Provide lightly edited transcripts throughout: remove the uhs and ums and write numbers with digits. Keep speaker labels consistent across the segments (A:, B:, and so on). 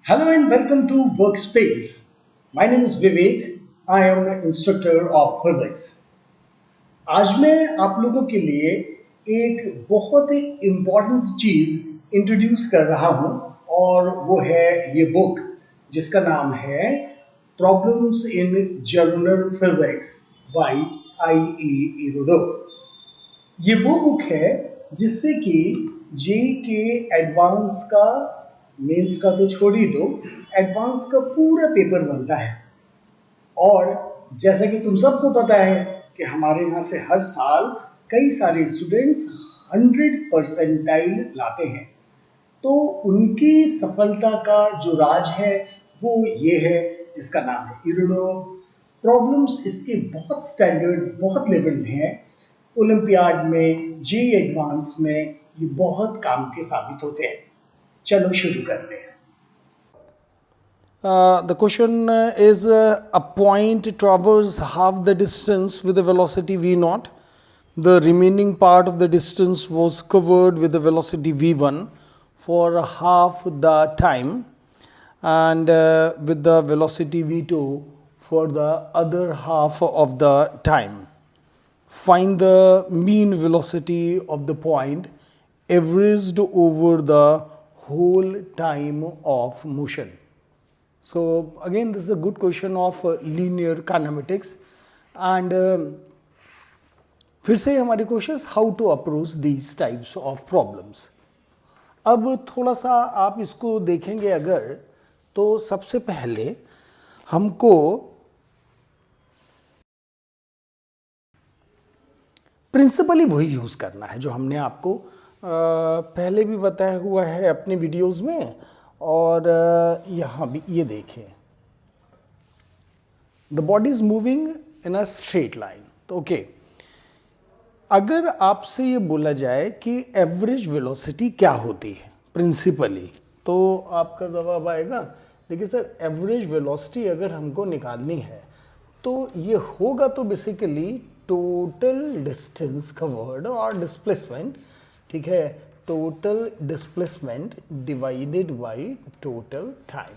A: Hello and welcome to Workspace. My name is Vivek. I am an instructor of physics. आज मैं आप लोगों के लिए एक बहुत ही इम्पोर्टेंट चीज इंट्रोड्यूस कर रहा हूं और वो है ये बुक जिसका नाम है problems in journal physics bye आई ई इरोडो। ये वो बुक है जिससे कि जे के एडवांस का मेंस का तो छोड़ ही दो, एडवांस का पूरा पेपर बनता है। और जैसा कि तुम सबको पता है कि हमारे यहाँ से हर साल कई सारे स्टूडेंट्स 100 परसेंटाइल लाते हैं। तो उनकी सफलता का जो राज है वो ये है जिसका नाम है इरोडो। प्रॉब्लम्स इसके बहुत स्टैंडर्ड बहुत लेवल हैं। ओलंपियाड में जे एडवांस में ये बहुत काम के साबित होते हैं। चलो शुरू करते हैं।
B: The question is a point travels half the distance with a velocity v naught. The remaining part of the distance was covered with the velocity v1 for half the time and with the velocity v2 for the other half of the time. Find the mean velocity of the point averaged over the whole time of motion. So again, this is a good question of linear kinematics and फिर से हमारी question how to approach these types of problems. अब थोड़ा सा आप इसको देखेंगे अगर, तो सबसे पहले हमको प्रिंसिपली वही यूज़ करना है जो हमने आपको पहले भी बताया हुआ है अपने वीडियोस में, और यहाँ भी ये देखिए, the body is moving in a straight line. तो ओके, अगर आपसे ये बोला जाए कि एवरेज वेलोसिटी क्या होती है प्रिंसिपली, तो आपका जवाब आएगा देखिए सर, एवरेज वेलोसिटी अगर हमको निकालनी है तो ये होगा तो बेसिकली टोटल डिस्टेंस कवर्ड और डिस्प्लेसमेंट, ठीक है, total displacement divided by total time,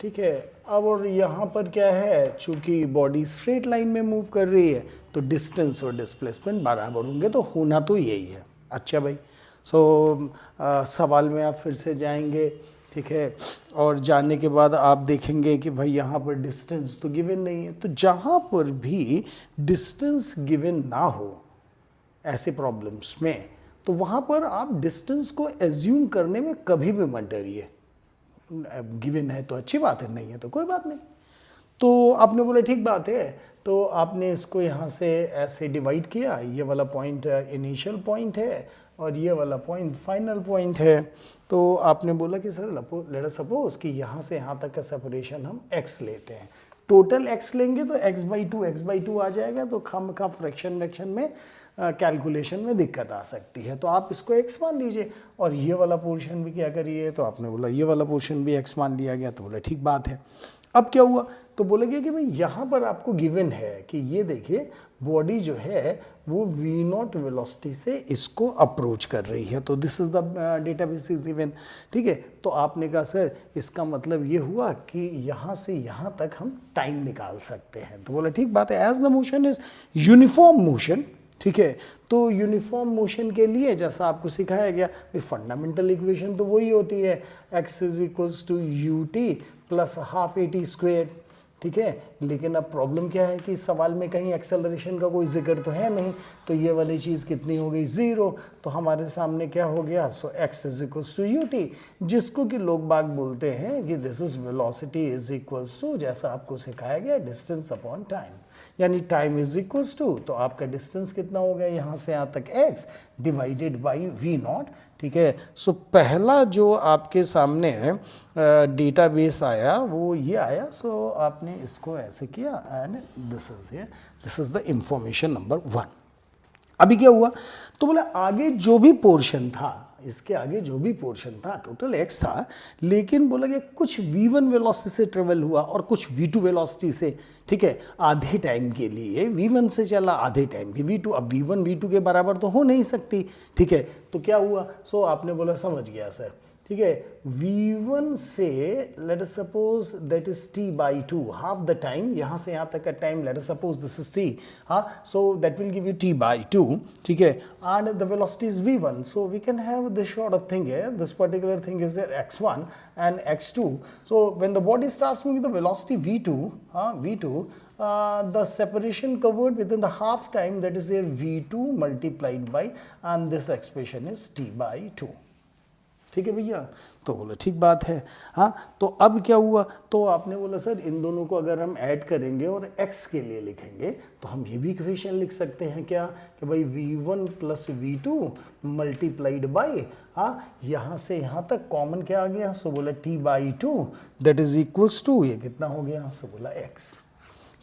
B: ठीक है। अब और यहाँ पर क्या है, चूंकि बॉडी स्ट्रेट लाइन में मूव कर रही है तो डिस्टेंस और डिस्प्लेसमेंट बराबर होंगे, तो होना तो यही है। अच्छा भाई, सो सवाल में आप फिर से जाएंगे, ठीक है, और जाने के बाद आप देखेंगे कि भाई यहाँ पर डिस्टेंस तो गिवन नहीं है। तो जहाँ पर भी डिस्टेंस गिवन ना हो ऐसे प्रॉब्लम्स में, तो वहाँ पर आप डिस्टेंस को एज्यूम करने में कभी भी मत डरिए। गिवन है तो अच्छी बात है, नहीं है तो कोई बात नहीं। तो आपने बोला ठीक बात है, तो आपने इसको यहाँ से ऐसे डिवाइड किया, ये वाला पॉइंट इनिशियल पॉइंट है और ये वाला पॉइंट फाइनल पॉइंट है। तो आपने बोला कि सर लेट अस सपोज कि यहाँ से यहाँ तक का सेपरेशन हम x लेते हैं, टोटल x लेंगे तो x/2 आ जाएगा, तो खम का फ्रैक्शन में कैलकुलेशन में दिक्कत आ सकती है। तो आप इसको x मान लीजिए और ये वाला पोर्शन भी क्या करिए, तो आपने बोला ये वाला पोर्शन भी x मान लिया गया, तो बोला ठीक बात है। अब क्या हुआ, तो बोलेंगे कि भाई यहाँ पर आपको गिवन है कि ये देखिए बॉडी जो है वो v0 वेलोसिटी से इसको अप्रोच कर रही है, तो this is the database is given, ठीक है। तो आपने कहा सर इसका मतलब ये हुआ कि यहाँ से यहाँ तक हम टाइम निकाल सकते हैं, तो बोला ठीक बात है। As the motion is uniform motion, ठीक है, तो यूनिफॉर्म मोशन के लिए जैसा आपको सिखाया गया, फंडामेंटल इक्वेशन तो वही होती है, x is equals to U T plus half A T square, ठीक है। लेकिन अब प्रॉब्लम क्या है कि इस सवाल में कहीं एक्सेलरेशन का कोई जिक्र तो है नहीं, तो ये वाली चीज़ कितनी हो गई, 0। तो हमारे सामने क्या हो गया, so x is equals to U T, जिसको कि लोग बाग बोलते हैं कि this is velocity is equals to, जैसा आपको सिखाया गया, डिस्टेंस अपॉन टाइम, यानी टाइम इज इक्वल्स टू, तो आपका डिस्टेंस कितना हो गया यहाँ से यहाँ तक x डिवाइडेड बाई v0, ठीक है। सो पहला जो आपके सामने डेटाबेस आया वो ये आया, सो आपने इसको ऐसे किया and this is the information number 1। अभी क्या हुआ, तो बोला आगे जो भी पोर्शन था, इसके आगे जो भी पोर्शन था टोटल x था, लेकिन बोला कि कुछ v1 वेलोसिटी से ट्रेवल हुआ और कुछ v2 वेलोसिटी से, ठीक है, आधे टाइम के लिए v1 से चला, आधे टाइम के v2। अब v1 v2 के बराबर तो हो नहीं सकती, ठीक है। तो क्या हुआ, सो आपने बोला समझ गया सर, ठीक है, v1 से let us suppose that is t by 2, half the time, यहाँ से यहाँ तक का time, let us suppose this is t, हाँ, so that will give you t by 2, ठीक है, and the velocity is v1, so we can have this sort of thing here, this particular thing is x1 and x2, so when the body starts moving the velocity v2, the separation covered within the half time, that is here v2 multiplied by, and this expression is t by 2. ठीक है भैया, तो बोला ठीक बात है। हाँ, तो अब क्या हुआ, तो आपने बोला सर इन दोनों को अगर हम ऐड करेंगे और x के लिए लिखेंगे तो हम ये भी इक्वेशन लिख सकते हैं क्या, कि भाई v1 plus v2 multiplied by, हाँ, यहाँ से यहाँ तक कॉमन क्या आ गया, सो बोला t by 2 that is equals to, ये कितना हो गया, सो बोला x।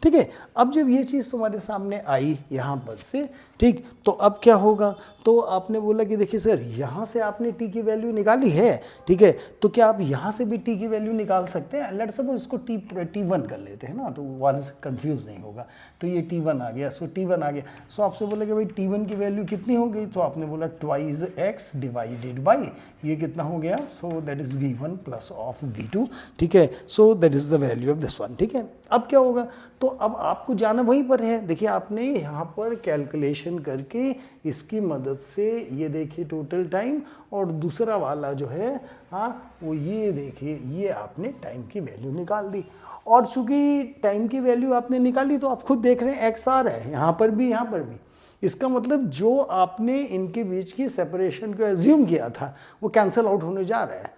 B: ठीक है, अब जब ये चीज़ तुम्हारे सामने आई यहाँ पर से, ठीक, तो अब क्या होगा, तो आपने बोला कि देखिए सर यहाँ से आपने t की वैल्यू निकाली है, ठीक है, तो क्या आप यहाँ से भी t की वैल्यू निकाल सकते हैं, लेट्स सपोज इसको t1 कर लेते हैं ना, तो वन से कंफ्यूज नहीं होगा, तो ये t1 आ गया, सो t1 आ गया, सो आपसे बोला कि भाई t1 की वैल्यू कितनी हो गई, तो आपने बोला ट्वाइस x डिवाइडेड बाई, ये कितना हो गया, सो that is v1 plus of v2, ठीक है, सो that is the value of this one. ठीक है, अब क्या होगा, तो अब आपको जाना वहीं पर है, देखिए आपने यहाँ पर कैलकुलेशन करके इसकी मदद से ये देखिए टोटल टाइम, और दूसरा वाला जो है, हाँ, वो ये देखिए, ये आपने टाइम की वैल्यू निकाल दी, और चूंकि टाइम की वैल्यू आपने निकाली तो आप खुद देख रहे हैं x आ रहा है यहाँ पर भी, यहाँ पर भी, इसका मतलब जो आपने इनके बीच की सेपरेशन को एज्यूम किया था वो कैंसिल आउट होने जा रहा है।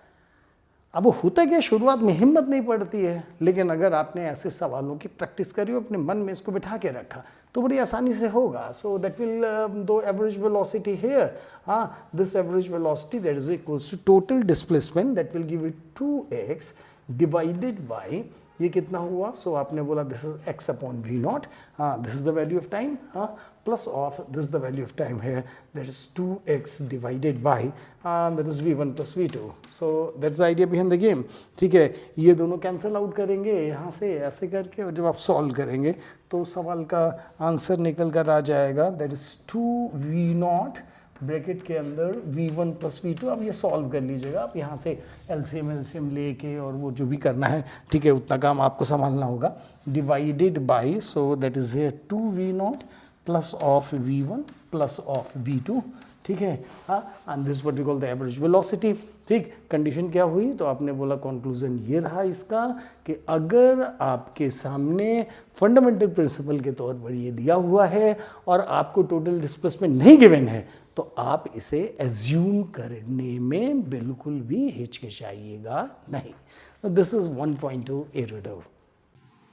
B: अब वो होता क्या, शुरुआत में हिम्मत नहीं पड़ती है, लेकिन अगर आपने ऐसे सवालों की प्रैक्टिस करी हो, अपने मन में इसको बिठा के रखा, तो बड़ी आसानी से होगा। सो दैट विल दो एवरेज वेलोसिटी हियर, हाँ, this average velocity that is equals to total displacement, that will give you 2x divided by, ये कितना हुआ, सो आपने बोला this is x upon v not, हाँ, this is the value of time, हाँ, plus of this is the value of time है, that is 2x divided by, that is v1 plus v2, so that's the idea behind the game. ठीक है, ये दोनों cancel out करेंगे यहाँ से ऐसे करके, और जब आप सॉल्व करेंगे तो सवाल का आंसर निकल कर आ जाएगा, that is 2v not bracket के अंदर v1 प्लस v2। अब ये सॉल्व कर लीजिएगा आप, यहाँ से एलसीएम लेके और वो जो भी करना है, ठीक है, उतना काम आपको संभालना होगा, divided by, so that is 2v naught plus of v1 plus of v2, ठीक है, हाँ, and this what we call the average velocity. ठीक, कंडीशन क्या हुई, तो आपने बोला कंक्लूजन ये रहा इसका, कि अगर आपके सामने फंडामेंटल प्रिंसिपल के तौर पर ये दिया हुआ है और आपको टोटल डिस्प्लेसमेंट नहीं गिवन है, तो आप इसे एज्यूम करने में बिल्कुल भी हिचकिचाइएगा नहीं। This is 1.2 एरिडो।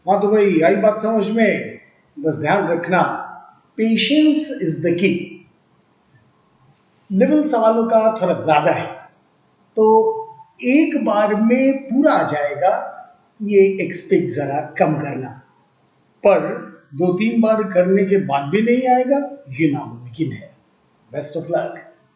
A: हाँ, तो भाई आई बात समझ में, बस ध्यान रखना, patience is the key. Level सवालों का थोड़ा ज्यादा है, तो एक बार में पूरा आ जाएगा, ये एक्सपेक्ट जरा कम करना, पर 2-3 बार करने के बाद भी नहीं आएगा, ये नामुमकिन है। Best of luck.